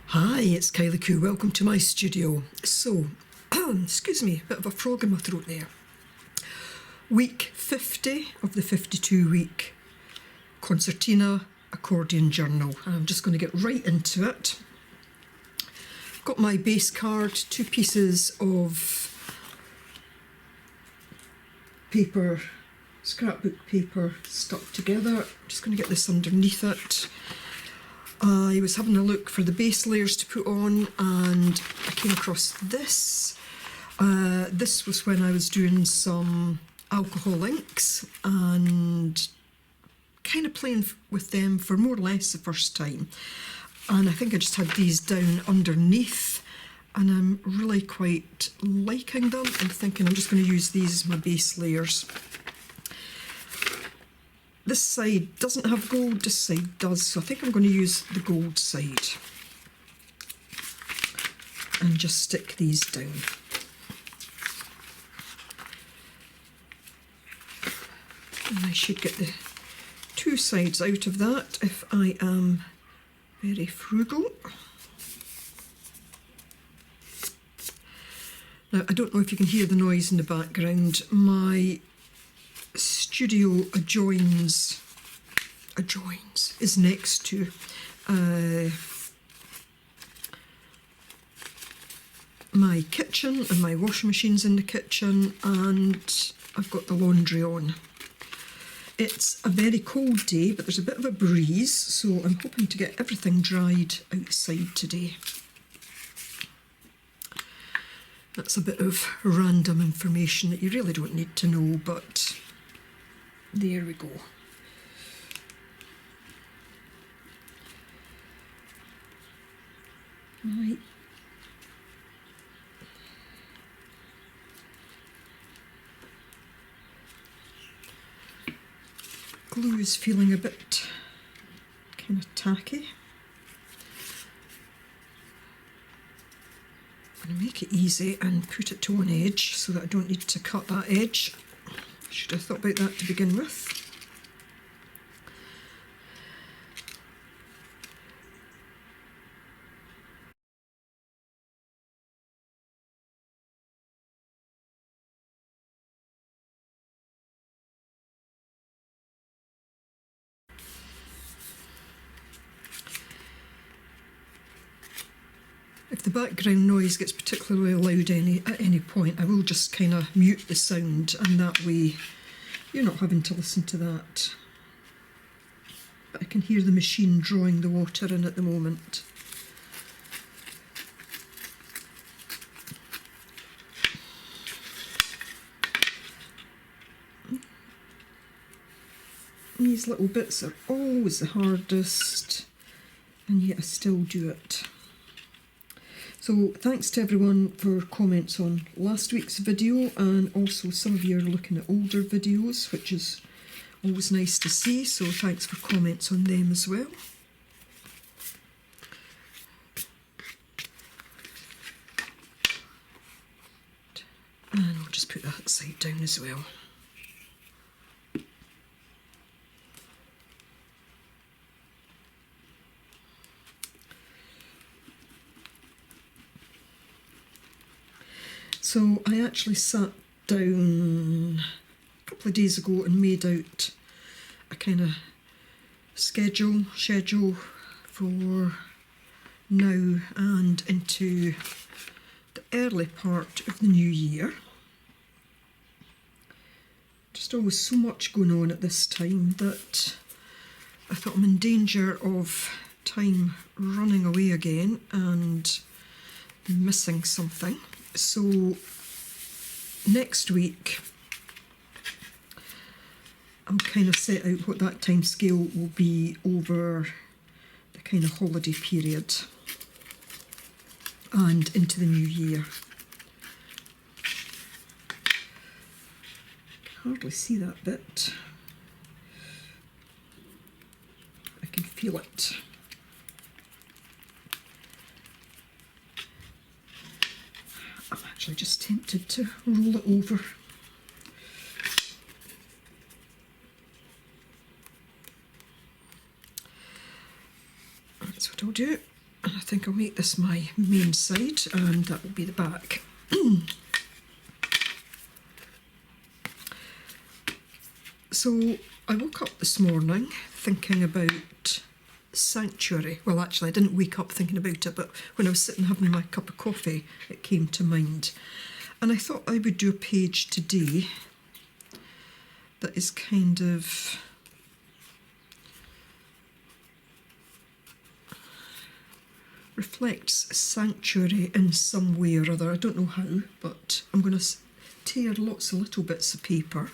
Hi, it's Kylie Q. Welcome to my studio. So, excuse me, a bit of a frog in my throat there. Week 50 of the 52-week Concertina Accordion Journal. I'm just going to get right into it. I've got my base card, 2 pieces of paper, scrapbook paper stuck together. I'm just going to get this underneath it. I was having a look for the base layers to put on and I came across this. This was when I was doing some alcohol inks and kind of playing with them for more or less the first time. And I think I just had these down underneath and I'm really quite liking them. I'm thinking I'm just going to use these as my base layers. This side doesn't have gold, this side does, so I think I'm going to use the gold side and just stick these down. And I should get the 2 sides out of that if I am very frugal. Now, I don't know if you can hear the noise in the background. My studio adjoins is next to my kitchen, and my washing machine's in the kitchen, and I've got the laundry on. It's a very cold day, but there's a bit of a breeze, so I'm hoping to get everything dried outside today. That's a bit of random information that you really don't need to know, but there we go. Right. Glue is feeling a bit kind of tacky. I'm going to make it easy and put it to one edge so that I don't need to cut that edge. Should have thought about that to begin with. If the background noise gets particularly loud at any point, I will just kind of mute the sound, and that way you're not having to listen to that. But I can hear the machine drawing the water in at the moment. These little bits are always the hardest, and yet I still do it. So thanks to everyone for comments on last week's video, and also some of you are looking at older videos, which is always nice to see, so thanks for comments on them as well. And I'll just put that side down as well. So I actually sat down a couple of days ago and made out a kind of schedule for now and into the early part of the new year. Just always so much going on at this time that I thought I'm in danger of time running away again and missing something. So next week I'll kind of set out what that time scale will be over the kind of holiday period and into the new year. I can hardly see that bit. I can feel it. I'm actually just tempted to roll it over. That's what I'll do. And I think I'll make this my main side, and that will be the back. So I woke up this morning thinking about Sanctuary. Well, actually, I didn't wake up thinking about it, but when I was sitting having my cup of coffee, it came to mind. And I thought I would do a page today that is kind of reflects Sanctuary in some way or other. I don't know how, but I'm going to tear lots of little bits of paper.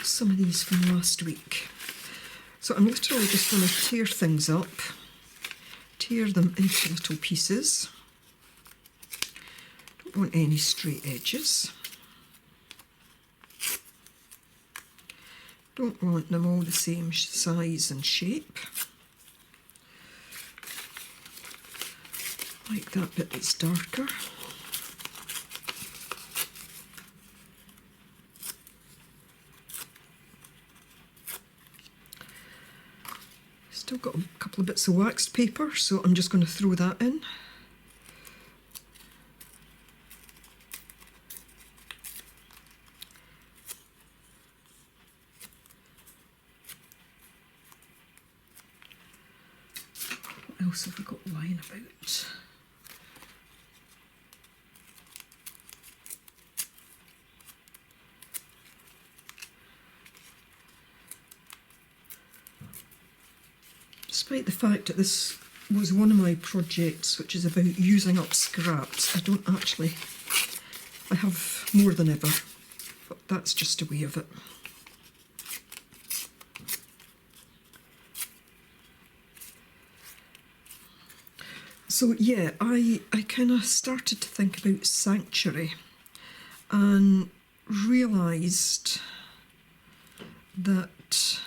Some of these from last week. So I'm literally just going to tear things up, tear them into little pieces. Don't want any straight edges. Don't want them all the same size and shape. Like that bit that's darker. Still got a couple of bits of waxed paper, so I'm just going to throw that in. What else have we got lying about? Despite the fact that this was one of my projects, which is about using up scraps, I have more than ever, but that's just a way of it. So yeah, I kind of started to think about Sanctuary and realised that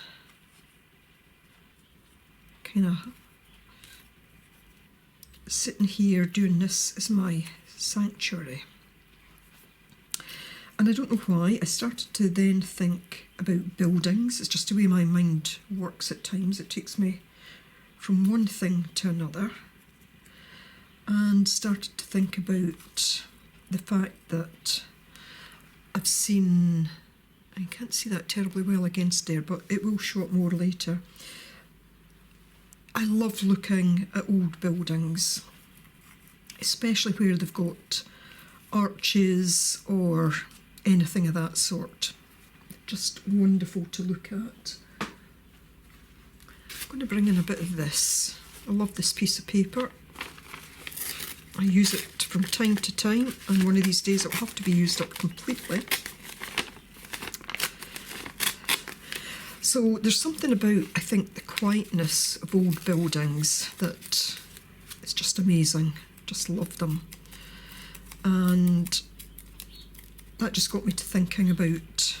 kind of sitting here doing this is my sanctuary. And I don't know why, I started to then think about buildings. It's just the way my mind works at times. It takes me from one thing to another. And started to think about the fact that I've seen, I can't see that terribly well against there, but it will show up more later. I love looking at old buildings, especially where they've got arches or anything of that sort. Just wonderful to look at. I'm going to bring in a bit of this. I love this piece of paper. I use it from time to time, and one of these days it will have to be used up completely. So there's something about, I think, the quietness of old buildings that it's just amazing. Just love them. And that just got me to thinking about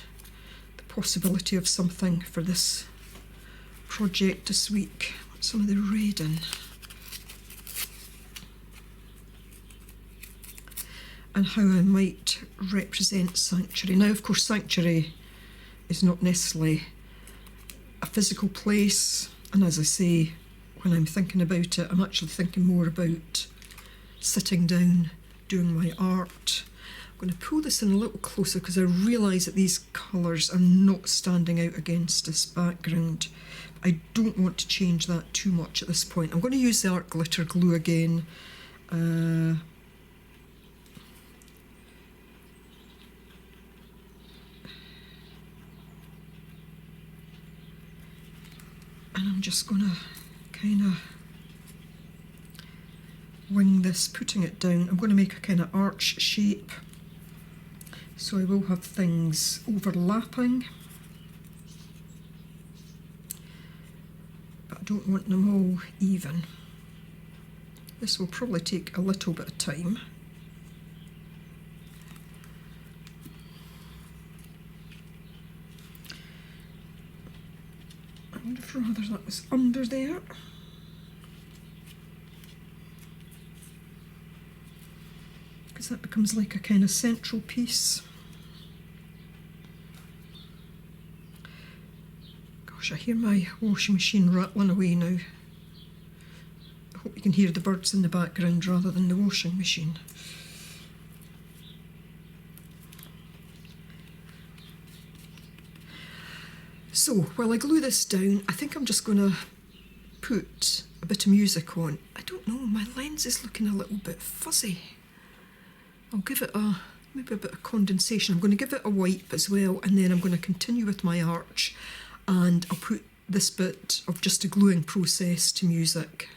the possibility of something for this project this week. Some of the red in. And how I might represent Sanctuary. Now, of course, Sanctuary is not necessarily a physical place, and as I say, when I'm thinking about it, I'm actually thinking more about sitting down, doing my art. I'm going to pull this in a little closer because I realise that these colours are not standing out against this background. I don't want to change that too much at this point. I'm going to use the art glitter glue again. And I'm just going to kind of wing this, putting it down. I'm going to make a kind of arch shape. So I will have things overlapping. But I don't want them all even. This will probably take a little bit of time. I would have rather that was under there. Because that becomes like a kind of central piece. Gosh, I hear my washing machine rattling away now. I hope you can hear the birds in the background rather than the washing machine. So, while I glue this down, I think I'm just going to put a bit of music on. I don't know, my lens is looking a little bit fuzzy. I'll give it maybe a bit of condensation. I'm going to give it a wipe as well, and then I'm going to continue with my arch, and I'll put this bit of just a gluing process to music.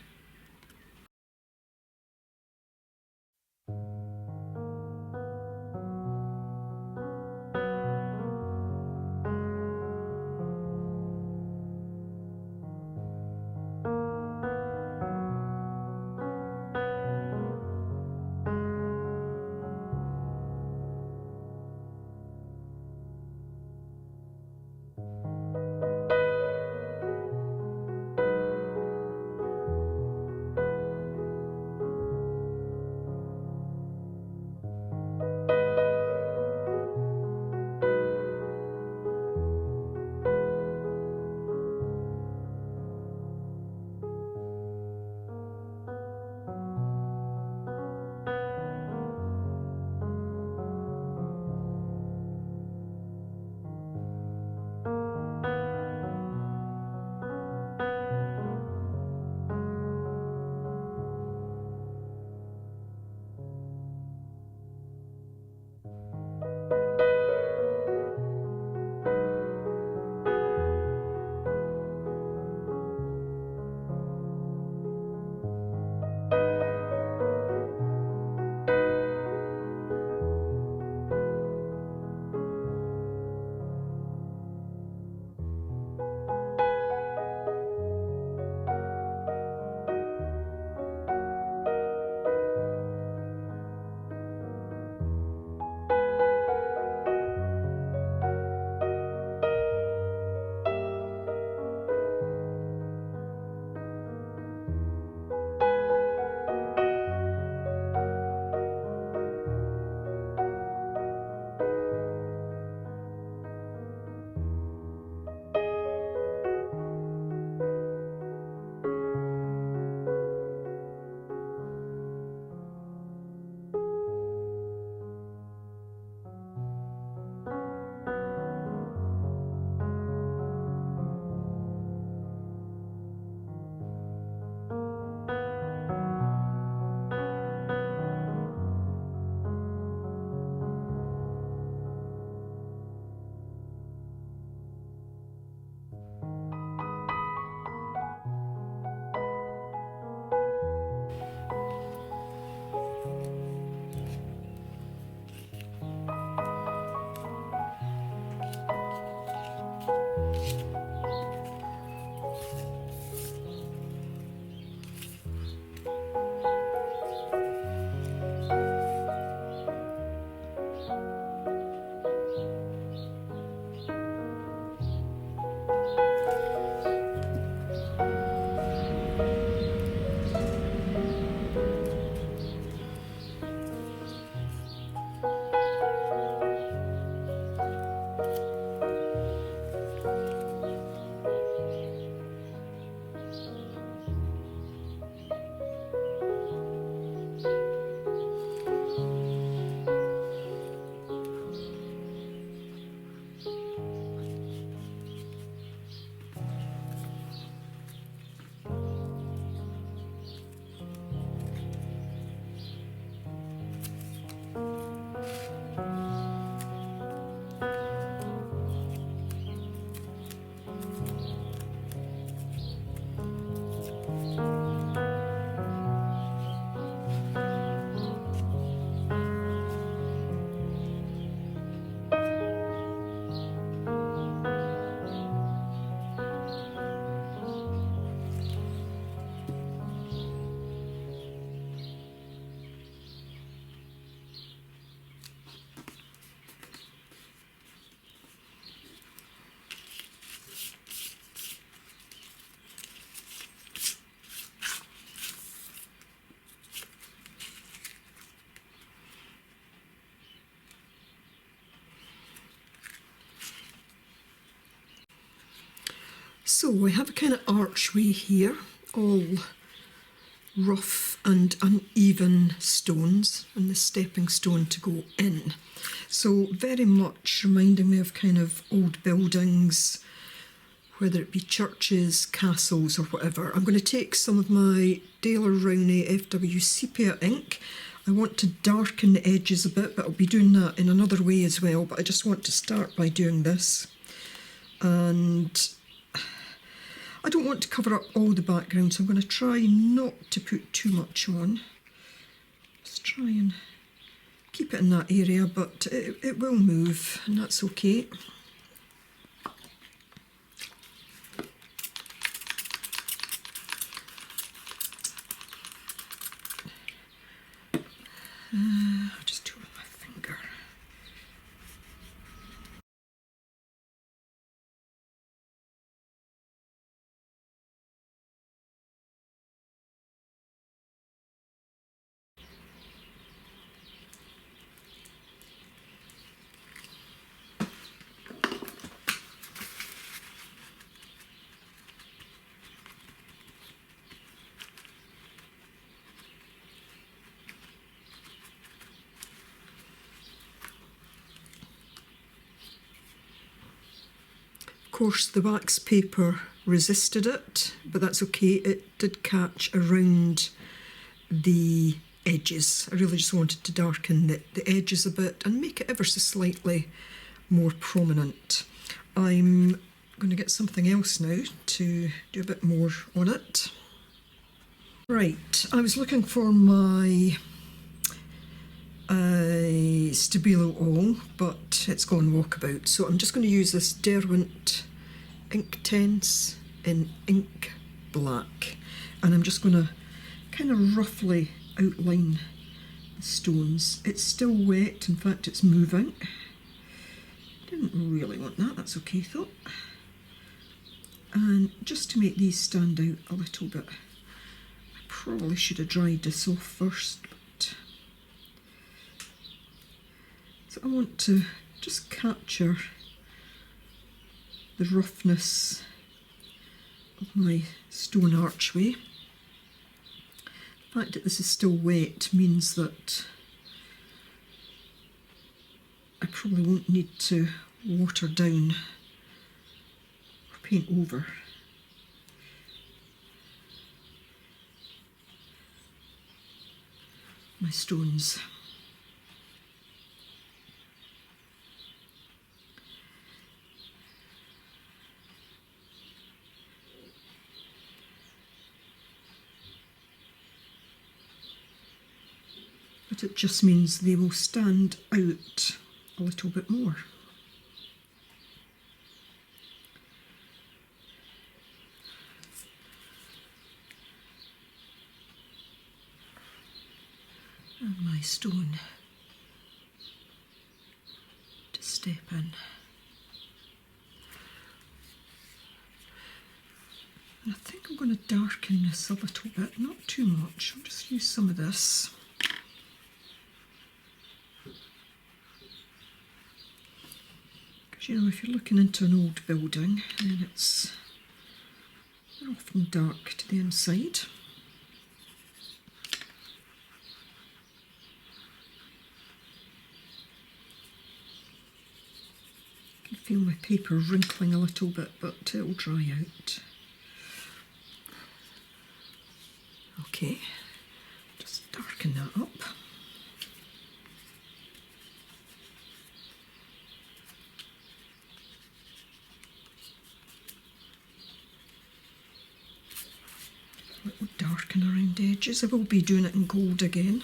So we have a kind of archway here, all rough and uneven stones, and the stepping stone to go in. So very much reminding me of kind of old buildings, whether it be churches, castles or whatever. I'm going to take some of my Daler Rowney FW Sepia ink. I want to darken the edges a bit, but I'll be doing that in another way as well. But I just want to start by doing this. And I don't want to cover up all the background, so I'm going to try not to put too much on. Just try and keep it in that area, but it will move, and that's okay. I'll just do it with my finger. Of course, the wax paper resisted it, but that's okay. It did catch around the edges. I really just wanted to darken the edges a bit and make it ever so slightly more prominent. I'm going to get something else now to do a bit more on it. Right, I was looking for my Stabilo All, but it's gone walkabout, so I'm just going to use this Derwent Inktense in ink black, and I'm just going to kind of roughly outline the stones. It's still wet, in fact it's moving. Didn't really want that, that's okay though. And just to make these stand out a little bit, I probably should have dried this off first, but so I want to just capture the roughness of my stone archway. The fact that this is still wet means that I probably won't need to water down or paint over. My stones. But it just means they will stand out a little bit more. And my stone to step in. And I think I'm going to darken this a little bit, not too much. I'll just use some of this. You know, if you're looking into an old building, then they're often dark to the inside. I can feel my paper wrinkling a little bit, but it'll dry out. Okay, just darken that up. A little darken around the edges. I will be doing it in gold again.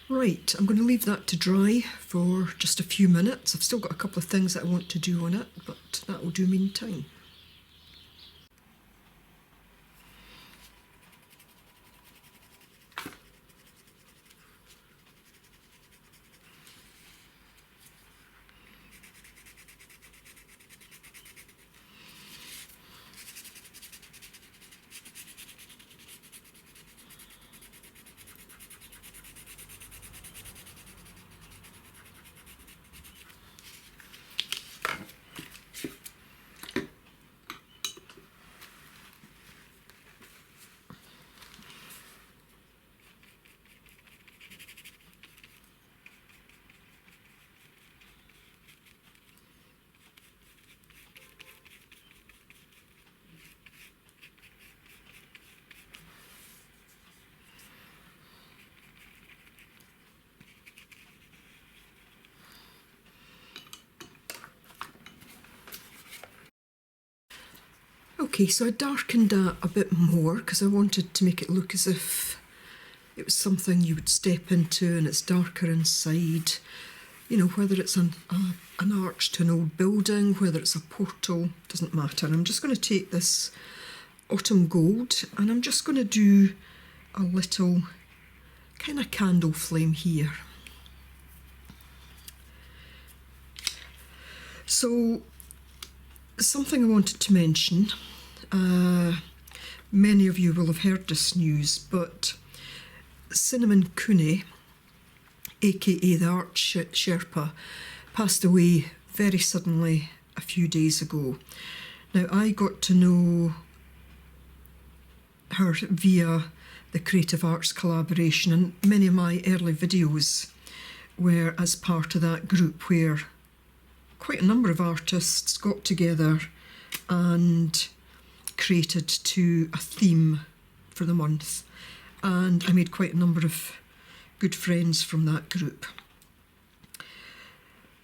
Right, I'm going to leave that to dry for just a few minutes. I've still got a couple of things that I want to do on it, but that will do meantime. Okay, so I darkened that a bit more because I wanted to make it look as if it was something you would step into and it's darker inside. You know, whether it's an arch to an old building, whether it's a portal, doesn't matter. I'm just going to take this autumn gold and I'm just going to do a little kind of candle flame here. So, something I wanted to mention, many of you will have heard this news, but Cinnamon Cooney, aka the Art Sherpa, passed away very suddenly a few days ago. Now, I got to know her via the Creative Arts collaboration, and many of my early videos were as part of that group where quite a number of artists got together and created to a theme for the month, and I made quite a number of good friends from that group.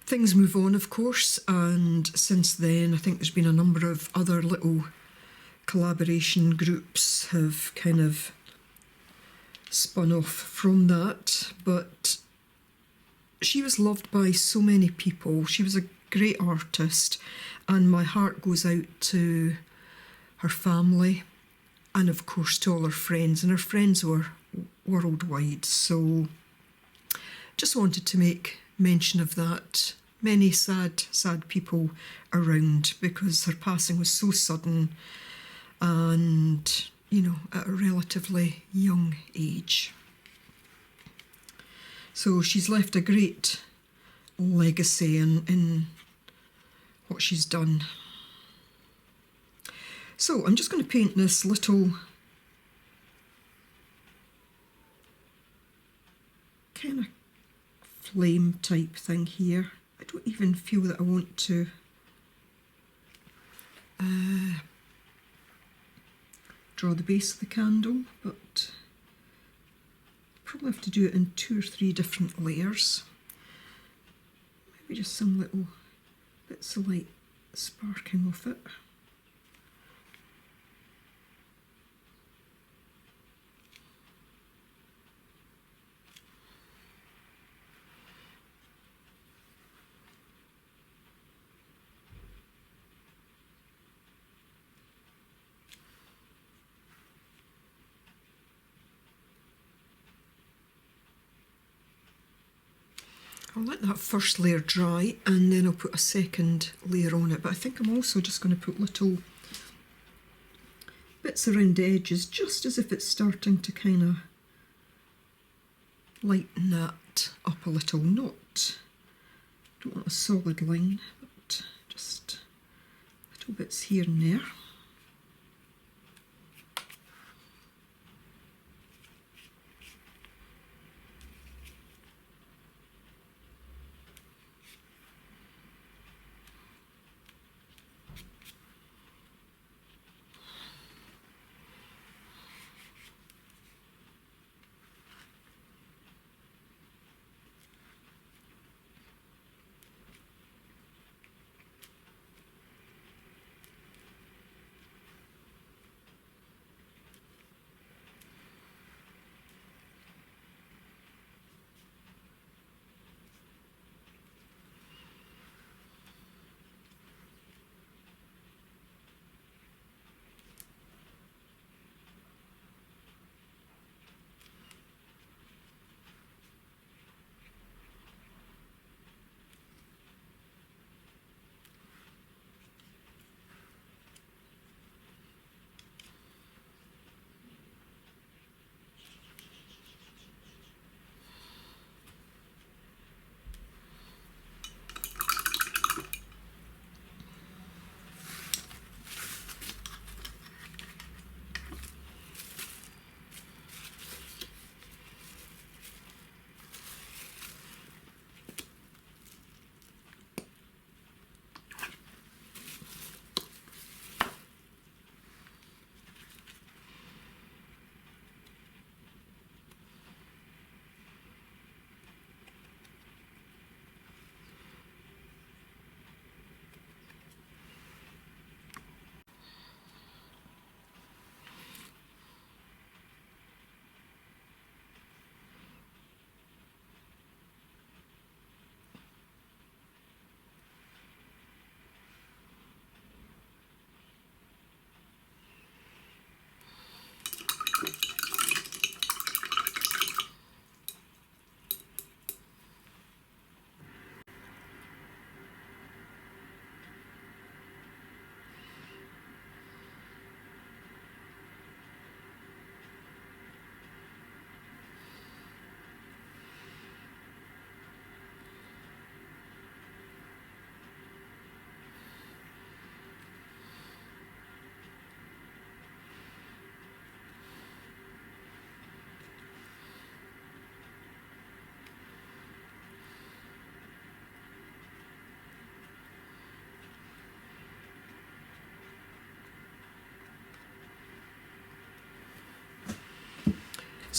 Things move on, of course, and since then I think there's been a number of other little collaboration groups have kind of spun off from that, but she was loved by so many people. She was a great artist, and my heart goes out to her family and of course to all her friends, and her friends were worldwide, so just wanted to make mention of that. Many sad people around because her passing was so sudden and, you know, at a relatively young age. So she's left a great legacy in what she's done. So I'm just going to paint this little kind of flame type thing here. I don't even feel that I want to draw the base of the candle, but probably have to do it in 2 or 3 different layers. Maybe just some little bits of light sparking off it. I'll let that first layer dry and then I'll put a second layer on it, but I think I'm also just going to put little bits around the edges just as if it's starting to kind of lighten that up a little. Don't want a solid line, but just little bits here and there.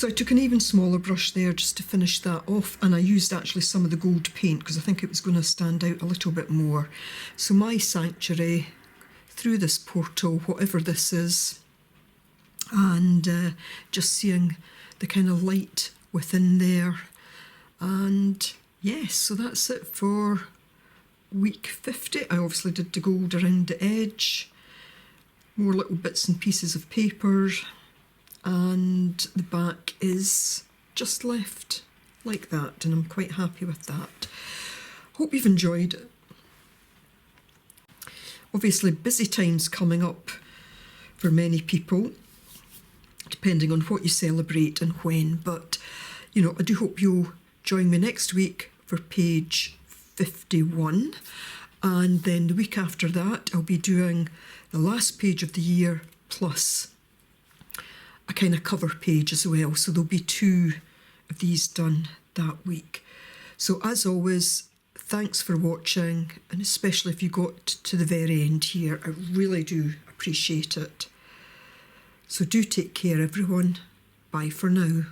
So I took an even smaller brush there just to finish that off, and I used actually some of the gold paint because I think it was going to stand out a little bit more. So my sanctuary, through this portal, whatever this is, and just seeing the kind of light within there. And yes, so that's it for week 50. I obviously did the gold around the edge, more little bits and pieces of paper, and the back is just left like that, and I'm quite happy with that. Hope you've enjoyed it. Obviously busy times coming up for many people, depending on what you celebrate and when, but you know, I do hope you'll join me next week for page 51, and then the week after that I'll be doing the last page of the year plus a kind of cover page as well, so there'll be 2 of these done that week. So as always, thanks for watching, and especially if you got to the very end here, I really do appreciate it. So do take care everyone. Bye for now.